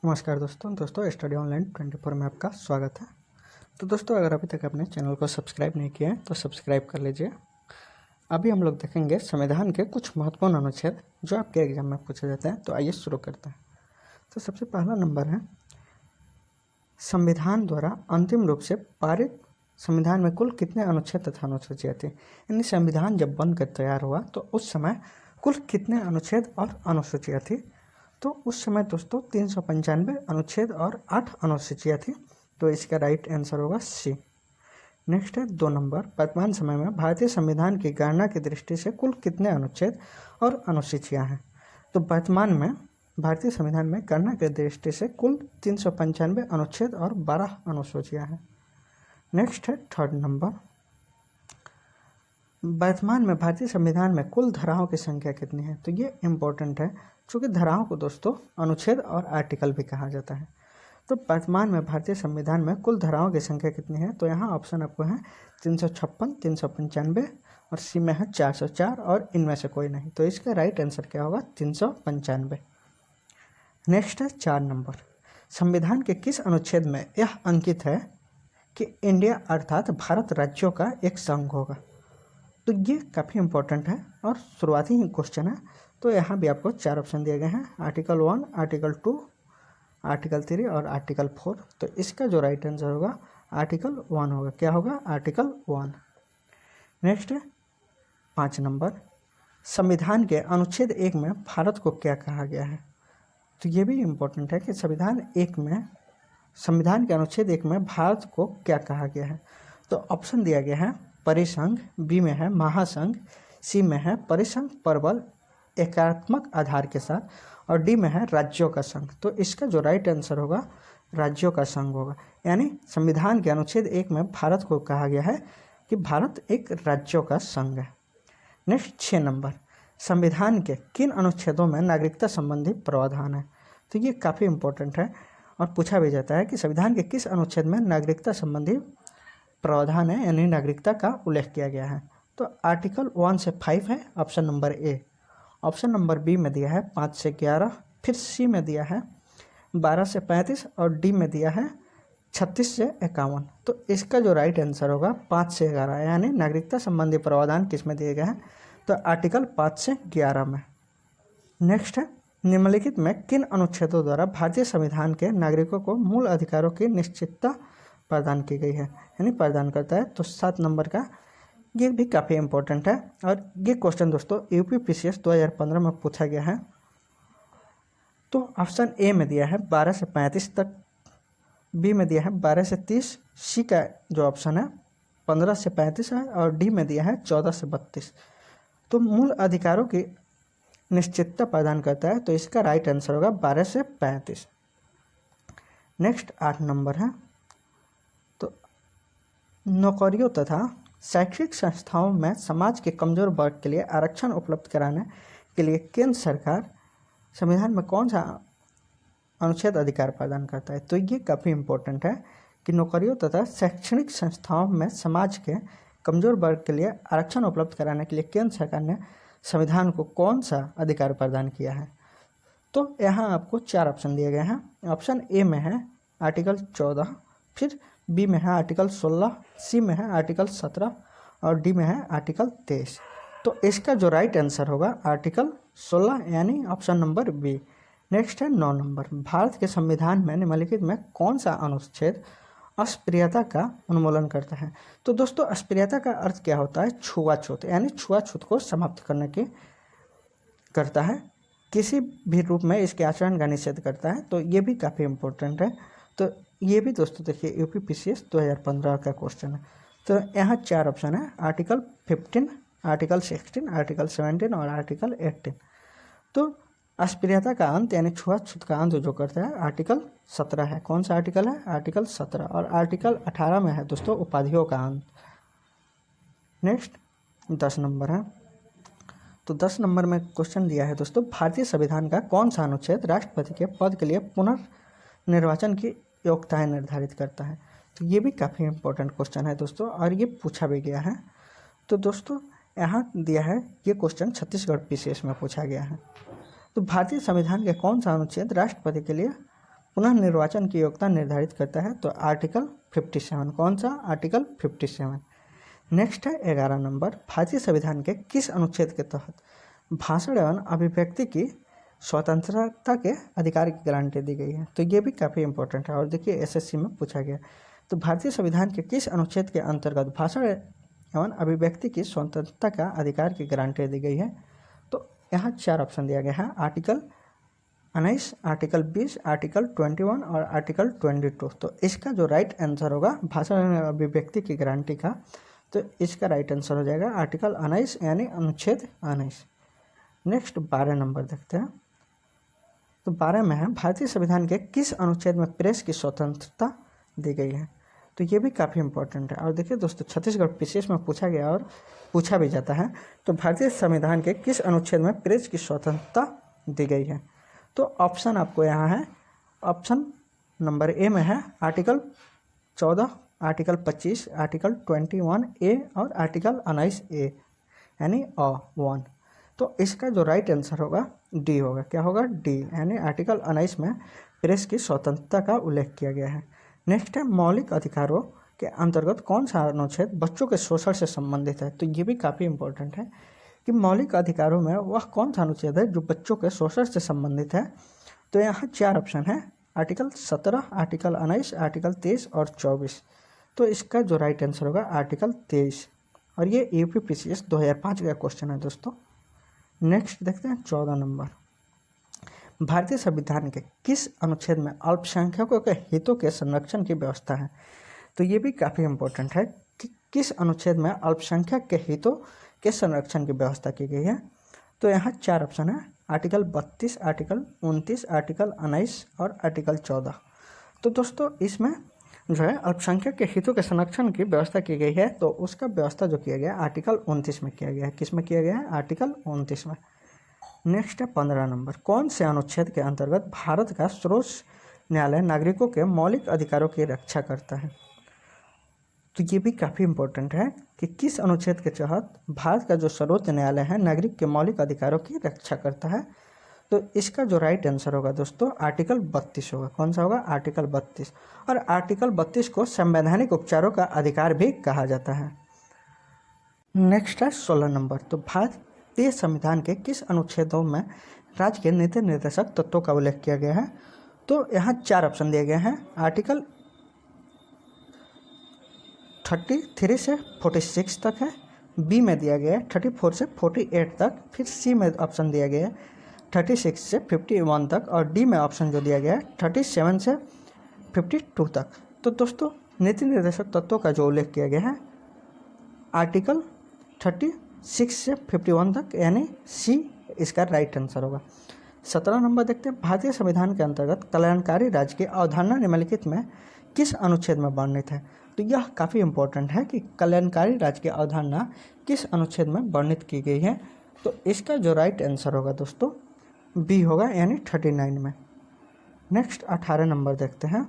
नमस्कार दोस्तों study online 24 में आपका स्वागत है। तो दोस्तों, अगर अभी तक अपने चैनल को सब्सक्राइब नहीं किया है तो सब्सक्राइब कर लीजिए। अभी हम लोग देखेंगे संविधान के कुछ महत्वपूर्ण अनुच्छेद जो आपके एग्जाम में पूछे जाते हैं। तो आइए शुरू करते हैं। तो सबसे पहला नंबर है, संविधान द्वारा अंतिम रूप से पारित संविधान में कुल कितने अनुच्छेद तथा अनुसूचियाँ थी। यानी संविधान जब बनकर तैयार हुआ तो उस समय कुल कितने अनुच्छेद और अनुसूचियाँ थी। तो उस समय दोस्तों 395 अनुच्छेद और 8 अनुसूचियाँ थी। तो इसका राइट आंसर होगा सी। नेक्स्ट है 2 नंबर, वर्तमान समय में भारतीय संविधान की गणना की दृष्टि से कुल कितने अनुच्छेद और अनुसूचियाँ हैं। तो वर्तमान में भारतीय संविधान में गणना की दृष्टि से कुल 395 अनुच्छेद और 12 अनुसूचियाँ हैं। नेक्स्ट है 3rd नंबर, वर्तमान में भारतीय संविधान में कुल धाराओं की संख्या कितनी है। तो ये इम्पोर्टेंट है, क्योंकि धाराओं को दोस्तों अनुच्छेद और आर्टिकल भी कहा जाता है। तो वर्तमान में भारतीय संविधान में कुल धाराओं की संख्या कितनी है। तो यहाँ ऑप्शन आपको है 356, 395 और सी में है 404 और इनमें से कोई नहीं। तो इसका राइट आंसर क्या होगा, 395। नेक्स्ट है 4 नंबर, संविधान के किस अनुच्छेद में यह अंकित है कि इंडिया अर्थात भारत राज्यों का एक संघ होगा। तो ये काफ़ी इंपॉर्टेंट है और शुरुआती ही क्वेश्चन है। तो यहाँ भी आपको 4 ऑप्शन दिए गए हैं, आर्टिकल 1, आर्टिकल 2, आर्टिकल 3 और आर्टिकल 4। तो इसका जो राइट आंसर होगा आर्टिकल 1 होगा। क्या होगा, आर्टिकल 1। नेक्स्ट है 5 नंबर, संविधान के अनुच्छेद 1 में भारत को क्या कहा गया है। तो ये भी इम्पोर्टेंट है कि संविधान के अनुच्छेद 1 में भारत को क्या कहा गया है। तो ऑप्शन दिया गया है परिसंघ, बी में है महासंघ, सी में है परिसंघ प्रबल एकात्मक आधार के साथ और डी में है राज्यों का संघ। तो इसका जो राइट आंसर होगा राज्यों का संघ होगा। यानी संविधान के अनुच्छेद 1 में भारत को कहा गया है कि भारत एक राज्यों का संघ है। नेक्स्ट 6 नंबर, संविधान के किन अनुच्छेदों में नागरिकता संबंधी प्रावधान है। तो ये काफ़ी इंपॉर्टेंट है और पूछा भी जाता है कि संविधान के किस अनुच्छेद में नागरिकता संबंधी प्रावधान है, यानी नागरिकता का उल्लेख किया गया है। तो आर्टिकल 1 से 5 है, option number A. Option number B में दिया है 5 से 11, फिर सी में दिया है 12 से 35 और डी में दिया है 36 से 51। तो इसका जो राइट आंसर होगा 5 से 11, यानी नागरिकता संबंधी प्रावधान किस में दिए गए हैं। तो आर्टिकल 5 से 11 में। नेक्स्ट है, निम्नलिखित में किन अनुच्छेदों द्वारा भारतीय संविधान के नागरिकों को मूल अधिकारों की निश्चितता प्रदान की गई है, यानी प्रदान करता है। तो 7 नंबर का ये भी काफ़ी इंपॉर्टेंट है और ये क्वेश्चन दोस्तों यूपीपीसीएस 2015 में पूछा गया है। तो ऑप्शन ए में दिया है 12 से 35 तक, बी में दिया है 12 से 30, सी का जो ऑप्शन है 15 से 35 है और डी में दिया है 14 से 32। तो मूल अधिकारों की निश्चितता प्रदान करता है। तो इसका राइट आंसर होगा 12 से 35। नेक्स्ट 8 नंबर है, तो नौकरियों तथा शैक्षिक संस्थाओं में समाज के कमजोर वर्ग के लिए आरक्षण उपलब्ध कराने के लिए केंद्र सरकार संविधान में कौन सा अनुच्छेद अधिकार प्रदान करता है। तो ये काफ़ी इंपॉर्टेंट है कि नौकरियों तथा शैक्षणिक संस्थाओं में समाज के कमजोर वर्ग के लिए आरक्षण उपलब्ध कराने के लिए केंद्र सरकार ने संविधान को कौन सा अधिकार प्रदान किया है। तो यहाँ आपको 4 ऑप्शन दिए गए हैं। ऑप्शन ए में है आर्टिकल 14, फिर बी में है आर्टिकल 16, सी में है आर्टिकल 17 और डी में है आर्टिकल 23। तो इसका जो राइट आंसर होगा आर्टिकल 16, यानी ऑप्शन नंबर बी। नेक्स्ट है 9 नंबर, भारत के संविधान में निम्नलिखित में कौन सा अनुच्छेद अस्पृश्यता का उन्मूलन करता है। तो दोस्तों अस्पृश्यता का अर्थ क्या होता है, छुआछूत, यानी छुआछूत को समाप्त करने की करता है, किसी भी रूप में इसके आचरण का निषेध करता है। तो ये भी काफ़ी इंपॉर्टेंट है। तो ये भी दोस्तों देखिए यूपीपीसीएस 2015 का क्वेश्चन है। तो यहाँ 4 ऑप्शन है, आर्टिकल 15, आर्टिकल 16, आर्टिकल 17 और आर्टिकल 18। तो अस्पृश्यता का अंत यानी छुआछूत का अंत जो करता है आर्टिकल 17 है। कौन सा आर्टिकल है, आर्टिकल 17। और आर्टिकल 18 में है दोस्तों उपाधियों का अंत। नेक्स्ट 10 नंबर है, तो 10 नंबर में क्वेश्चन दिया है दोस्तों, भारतीय संविधान का कौन सा अनुच्छेद राष्ट्रपति के पद के लिए पुनर्निर्वाचन की योग्यताएं निर्धारित करता है। तो ये भी काफ़ी इंपॉर्टेंट क्वेश्चन है दोस्तों और ये पूछा भी गया है। तो दोस्तों यहाँ दिया है, ये क्वेश्चन छत्तीसगढ़ पीसीएस में पूछा गया है। तो भारतीय संविधान के कौन सा अनुच्छेद राष्ट्रपति के लिए पुनः निर्वाचन की योग्यता निर्धारित करता है? तो आर्टिकल 57। कौन सा? आर्टिकल 57। नेक्स्ट है 11 नंबर, भारतीय संविधान के किस अनुच्छेद के तहत भाषण एवं अभिव्यक्ति की स्वतंत्रता के अधिकार की गारंटी दी गई है? तो ये भी काफ़ी इंपॉर्टेंट है और देखिए एसएससी में पूछा गया। तो भारतीय संविधान के किस अनुच्छेद के अंतर्गत भाषण एवं अभिव्यक्ति की स्वतंत्रता का अधिकार की गारंटी दी गई है? तो यहाँ 4 ऑप्शन दिया गया है, आर्टिकल 19, आर्टिकल 20, आर्टिकल 21 और आर्टिकल 22। तो इसका जो राइट आंसर होगा भाषण एवं अभिव्यक्ति की गारंटी का, तो इसका राइट आंसर हो जाएगा आर्टिकल 19 यानी अनुच्छेद 19। नेक्स्ट 12 नंबर देखते हैं। तो 12 में है, भारतीय संविधान के किस अनुच्छेद में प्रेस की स्वतंत्रता दी गई है? तो ये भी काफ़ी इंपॉर्टेंट है और देखिए दोस्तों छत्तीसगढ़ पीसीएस में पूछा गया और पूछा भी जाता है। तो भारतीय संविधान के किस अनुच्छेद में प्रेस की स्वतंत्रता दी गई है? तो ऑप्शन आपको यहाँ है, ऑप्शन नंबर ए में है आर्टिकल 14, आर्टिकल 25, आर्टिकल 21A और आर्टिकल 19A यानी 1। तो इसका जो राइट आंसर होगा डी होगा। क्या होगा? डी, यानी आर्टिकल 19 में प्रेस की स्वतंत्रता का उल्लेख किया गया है। नेक्स्ट है, मौलिक अधिकारों के अंतर्गत कौन सा अनुच्छेद बच्चों के शोषण से संबंधित है? तो ये भी काफ़ी इंपॉर्टेंट है कि मौलिक अधिकारों में वह कौन सा अनुच्छेद है जो बच्चों के शोषण से संबंधित है? तो यहाँ 4 ऑप्शन है, आर्टिकल 17, आर्टिकल 19, आर्टिकल 23 और 24। तो इसका जो राइट आंसर होगा आर्टिकल 23 और ये यूपीपीसीएस 2005 का क्वेश्चन है दोस्तों। नेक्स्ट देखते हैं 14 नंबर, भारतीय संविधान के किस अनुच्छेद में अल्पसंख्यकों के हितों के संरक्षण की व्यवस्था है? तो ये भी काफ़ी इंपॉर्टेंट है कि किस अनुच्छेद में अल्पसंख्यक के हितों के संरक्षण की व्यवस्था की गई है? तो यहाँ 4 ऑप्शन है, आर्टिकल 32, आर्टिकल 29, आर्टिकल 19 और आर्टिकल 14। तो दोस्तों इसमें जो है अल्पसंख्यक के हितों के संरक्षण की व्यवस्था की गई है, तो उसका व्यवस्था जो किया गया आर्टिकल 29 में किया गया है। किस में किया गया है? आर्टिकल 29 में। नेक्स्ट है 15 नंबर, कौन से अनुच्छेद के अंतर्गत भारत का सर्वोच्च न्यायालय नागरिकों के मौलिक अधिकारों की रक्षा करता है? तो ये भी काफ़ी इंपॉर्टेंट है कि किस अनुच्छेद के तहत भारत का जो सर्वोच्च न्यायालय है नागरिक के मौलिक अधिकारों की रक्षा करता है? तो इसका जो राइट आंसर होगा दोस्तों आर्टिकल 32 होगा। कौन सा होगा? आर्टिकल 32। और आर्टिकल 32 को संवैधानिक उपचारों का अधिकार भी कहा जाता है। नेक्स्ट है 16 नंबर, तो भारतीय संविधान के किस अनुच्छेदों में राज्य के नीति निर्देशक तत्वों का उल्लेख किया गया है? तो यहाँ 4 ऑप्शन दिए गए हैं, आर्टिकल 33 से 46 तक है, बी में दिया गया है 34 से 48 तक, फिर सी में ऑप्शन दिया गया है 36 से 51 तक और डी में ऑप्शन जो दिया गया है 37 से 52 तक। तो दोस्तों नीति निर्देशक तत्वों का जो उल्लेख किया गया है आर्टिकल 36 से 51 तक, यानी सी इसका राइट आंसर होगा। 17 नंबर देखते हैं, भारतीय संविधान के अंतर्गत कल्याणकारी राज्य की अवधारणा निम्नलिखित में किस अनुच्छेद में वर्णित है? तो यह काफ़ी इंपॉर्टेंट है कि कल्याणकारी राज्य की अवधारणा किस अनुच्छेद में वर्णित की गई है? तो इसका जो राइट आंसर होगा दोस्तों बी होगा, यानी 39 में। नेक्स्ट 18 नंबर देखते हैं।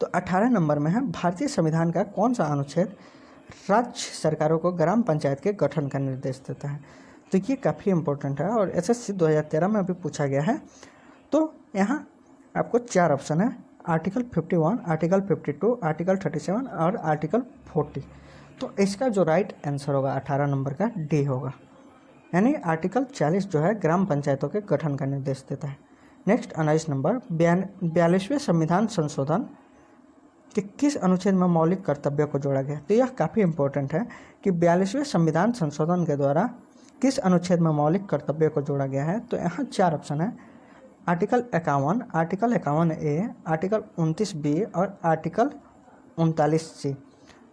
तो 18 नंबर में है, भारतीय संविधान का कौन सा अनुच्छेद राज्य सरकारों को ग्राम पंचायत के गठन का निर्देश देता है? तो ये काफ़ी इंपॉर्टेंट है और एसएससी 2013 में भी पूछा गया है। तो यहाँ आपको 4 ऑप्शन है, आर्टिकल 51, आर्टिकल 52, आर्टिकल 37 और आर्टिकल 40। तो इसका जो राइट आंसर होगा 18 नंबर का डी होगा, यानी आर्टिकल 40 जो है ग्राम पंचायतों के गठन का निर्देश देता है। नेक्स्ट 19 नंबर, 42वें संविधान संशोधन कि किस अनुच्छेद में मौलिक कर्तव्यों को जोड़ा गया? तो यह काफ़ी इंपॉर्टेंट है कि 42वें संविधान संशोधन के द्वारा किस अनुच्छेद में मौलिक कर्तव्यों को जोड़ा गया है? तो यहाँ 4 ऑप्शन है, article 51, article 51A, article 29B और आर्टिकल 39C।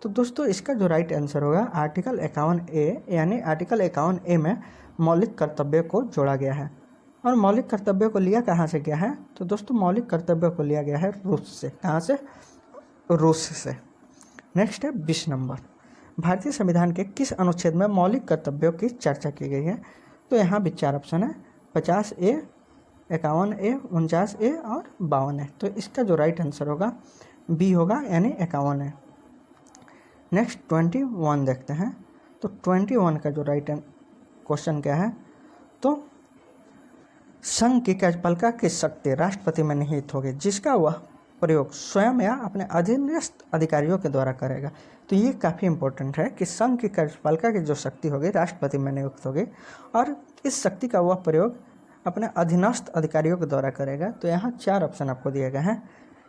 तो दोस्तों इसका जो राइट आंसर होगा आर्टिकल 51A, यानी आर्टिकल 51A में मौलिक कर्तव्यों को जोड़ा गया है। और मौलिक कर्तव्यों को लिया कहाँ से गया है? तो दोस्तों मौलिक कर्तव्यों को लिया गया है रूस से। कहाँ से? रूस से। नेक्स्ट है 20 नंबर, भारतीय संविधान के किस अनुच्छेद में मौलिक कर्तव्यों की चर्चा की गई है? तो यहाँ भी 4 ऑप्शन है, 50A, 51A, 49A और 52A। तो इसका जो राइट आंसर होगा बी होगा, यानी 51A। नेक्स्ट 21 देखते हैं। तो 21 का जो राइट क्वेश्चन क्या है? तो संघ की कार्यपालिका की शक्ति राष्ट्रपति में निहित होगी, जिसका वह प्रयोग स्वयं या अपने अधीनस्थ अधिकारियों के द्वारा करेगा। तो ये काफ़ी इंपॉर्टेंट है कि संघ की कार्यपालिका की जो शक्ति होगी राष्ट्रपति में नियुक्त होगी और इस शक्ति का वह प्रयोग अपने अधीनस्थ अधिकारियों के द्वारा करेगा। तो यहाँ 4 ऑप्शन आपको दिए गए हैं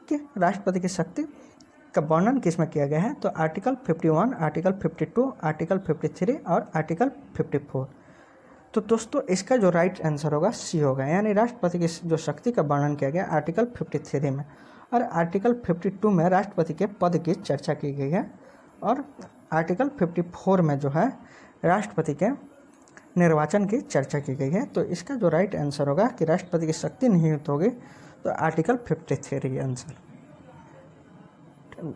कि राष्ट्रपति की शक्ति का वर्णन किस में किया गया है। तो आर्टिकल 51, आर्टिकल 52, आर्टिकल 53 और आर्टिकल 54। तो दोस्तों इसका जो राइट आंसर होगा सी होगा, यानी राष्ट्रपति की जो शक्ति का वर्णन किया गया आर्टिकल 53 में, और आर्टिकल 52 में राष्ट्रपति के पद की चर्चा की गई है, और आर्टिकल 54 में जो है राष्ट्रपति के निर्वाचन की चर्चा की गई है। तो इसका जो राइट आंसर होगा कि राष्ट्रपति की शक्ति निहित होगी, तो आर्टिकल 53 आंसर।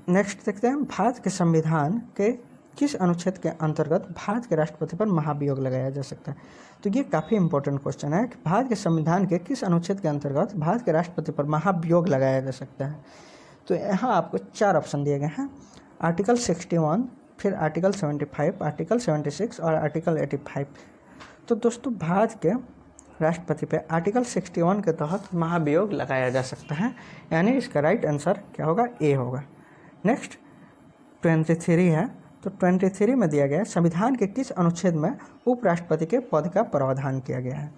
नेक्स्ट देखते हैं, भारत के संविधान के किस अनुच्छेद के अंतर्गत भारत के राष्ट्रपति पर महाभियोग लगाया जा सकता है। तो ये काफ़ी इंपॉर्टेंट क्वेश्चन है कि भारत के संविधान के किस अनुच्छेद के अंतर्गत भारत के राष्ट्रपति पर महाभियोग लगाया जा सकता है। तो यहाँ आपको 4 ऑप्शन दिए गए हैं, आर्टिकल 61, फिर आर्टिकल 75, आर्टिकल 76 और आर्टिकल 85। तो दोस्तों भारत के राष्ट्रपति पे आर्टिकल 61 के तहत महाभियोग लगाया जा सकता है, यानी इसका राइट आंसर क्या होगा, ए होगा। नेक्स्ट 23 है, तो 23 में दिया गया है संविधान के किस अनुच्छेद में उपराष्ट्रपति के पद का प्रावधान किया गया है।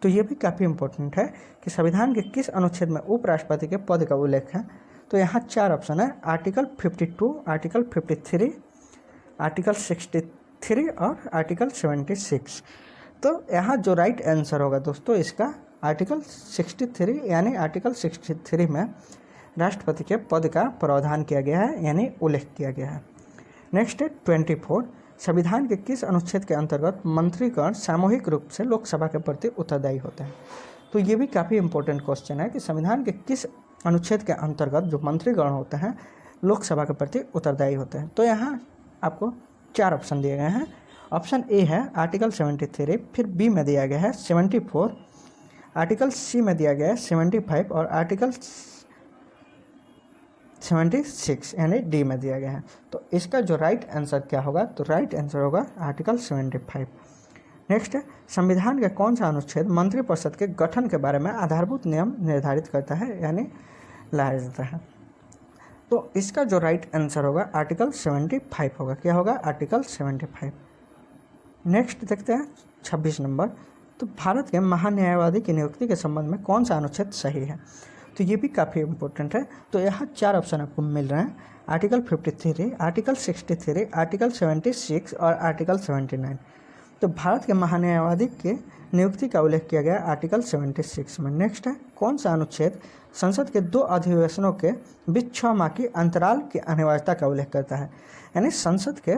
तो ये भी काफ़ी इंपॉर्टेंट है कि संविधान के किस अनुच्छेद में उपराष्ट्रपति के पद का उल्लेख है। तो यहाँ 4 ऑप्शन है, आर्टिकल 52, आर्टिकल 53, आर्टिकल 63 और आर्टिकल 76। तो यहाँ जो राइट आंसर होगा दोस्तों इसका आर्टिकल 63, यानी आर्टिकल 63 में राष्ट्रपति के पद का प्रावधान किया गया है, यानी उल्लेख किया गया है। नेक्स्ट है 24, संविधान के किस अनुच्छेद के अंतर्गत मंत्रीगण सामूहिक रूप से लोकसभा के प्रति उत्तरदायी होते हैं। तो ये भी काफ़ी इंपॉर्टेंट क्वेश्चन है कि संविधान के किस अनुच्छेद के अंतर्गत जो मंत्रीगण होते हैं लोकसभा के प्रति उत्तरदायी होते हैं। तो यहाँ आपको 4 ऑप्शन दिए गए हैं। ऑप्शन ए है आर्टिकल 73, फिर बी में दिया गया है 74, आर्टिकल सी में दिया गया है 75 और आर्टिकल 76 यानी डी में दिया गया है। तो इसका जो राइट आंसर क्या होगा, तो राइट आंसर होगा आर्टिकल 75। नेक्स्ट है, संविधान का कौन सा अनुच्छेद मंत्रिपरिषद के गठन के बारे में आधारभूत नियम निर्धारित करता है, यानी लाया जाता है। तो इसका जो राइट आंसर होगा आर्टिकल 75 होगा। क्या होगा, आर्टिकल 75। नेक्स्ट देखते हैं 26 नंबर, तो भारत के महान्यायवादी की नियुक्ति के संबंध में कौन सा अनुच्छेद सही है। तो ये भी काफ़ी इंपॉर्टेंट है। तो यहाँ 4 ऑप्शन आपको मिल रहे हैं, आर्टिकल 53, आर्टिकल 63, आर्टिकल 76 और आर्टिकल 79। तो भारत के महान्यायवादी के नियुक्ति का उल्लेख किया गया आर्टिकल 76 में। नेक्स्ट है, कौन सा अनुच्छेद संसद के 2 अधिवेशनों के बीच 6 माह की अंतराल की अनिवार्यता का उल्लेख करता है, यानी संसद के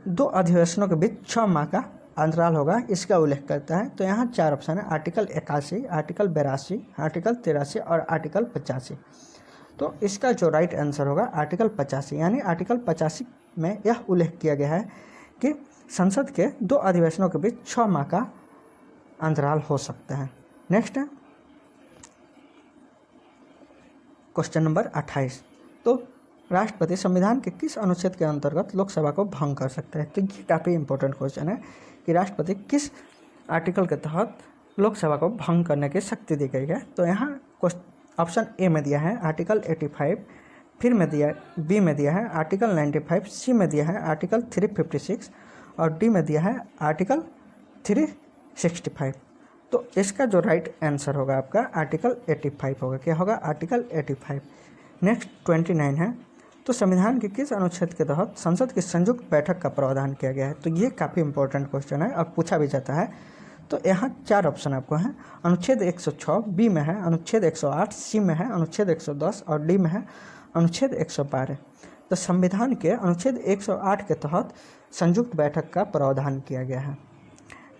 2 अधिवेशनों के बीच 6 माह का अंतराल होगा, इसका उल्लेख करता है। तो यहाँ 4 ऑप्शन है, आर्टिकल 81, आर्टिकल 82, आर्टिकल 83 और आर्टिकल 85। तो इसका जो राइट आंसर होगा आर्टिकल 85, यानी आर्टिकल 85 में यह उल्लेख किया गया है कि संसद के 2 अधिवेशनों के बीच 6 माह का अंतराल हो सकता है। नेक्स्ट है क्वेश्चन नंबर 28, तो राष्ट्रपति संविधान के किस अनुच्छेद के अंतर्गत लोकसभा को भंग कर सकता है। तो ये काफ़ी इंपॉर्टेंट क्वेश्चन है कि राष्ट्रपति किस आर्टिकल के तहत लोकसभा को भंग करने की शक्ति दी गई है। तो यहाँ ऑप्शन ए में दिया है आर्टिकल 85, फिर में दिया बी में दिया है आर्टिकल 95, सी में दिया है आर्टिकल 356 और डी में दिया है आर्टिकल 365। तो इसका जो राइट आंसर होगा आपका आर्टिकल 85 होगा। क्या होगा, आर्टिकल 85। नेक्स्ट 29 है, तो संविधान के किस अनुच्छेद के तहत संसद की संयुक्त बैठक का प्रावधान किया गया है। तो ये काफ़ी इंपॉर्टेंट क्वेश्चन है और पूछा भी जाता है। तो यहाँ 4 ऑप्शन आपको हैं, अनुच्छेद 106 बी में है, अनुच्छेद 108 सी में है, अनुच्छेद 110 और डी में है अनुच्छेद 112। तो संविधान के अनुच्छेद 108 के तहत संयुक्त बैठक का प्रावधान किया गया है।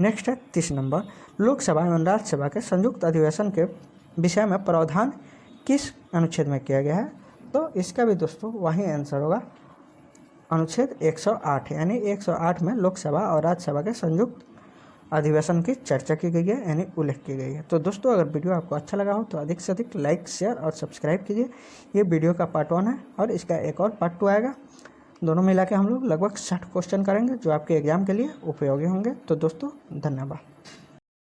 नेक्स्ट है 30 नंबर, लोकसभा एवं राज्यसभा के संयुक्त अधिवेशन के विषय में प्रावधान किस अनुच्छेद में किया गया है। तो इसका भी दोस्तों वही आंसर होगा, अनुच्छेद 108, यानी 108 में लोकसभा और राज्यसभा के संयुक्त अधिवेशन की चर्चा की गई है, यानी उल्लेख की गई है। तो दोस्तों अगर वीडियो आपको अच्छा लगा हो तो अधिक से अधिक लाइक, शेयर और सब्सक्राइब कीजिए। ये वीडियो का पार्ट 1 है और इसका एक और पार्ट 2 आएगा। दोनों मिला के हम लोग लगभग 60 क्वेश्चन करेंगे जो आपके एग्जाम के लिए उपयोगी होंगे। तो दोस्तों धन्यवाद।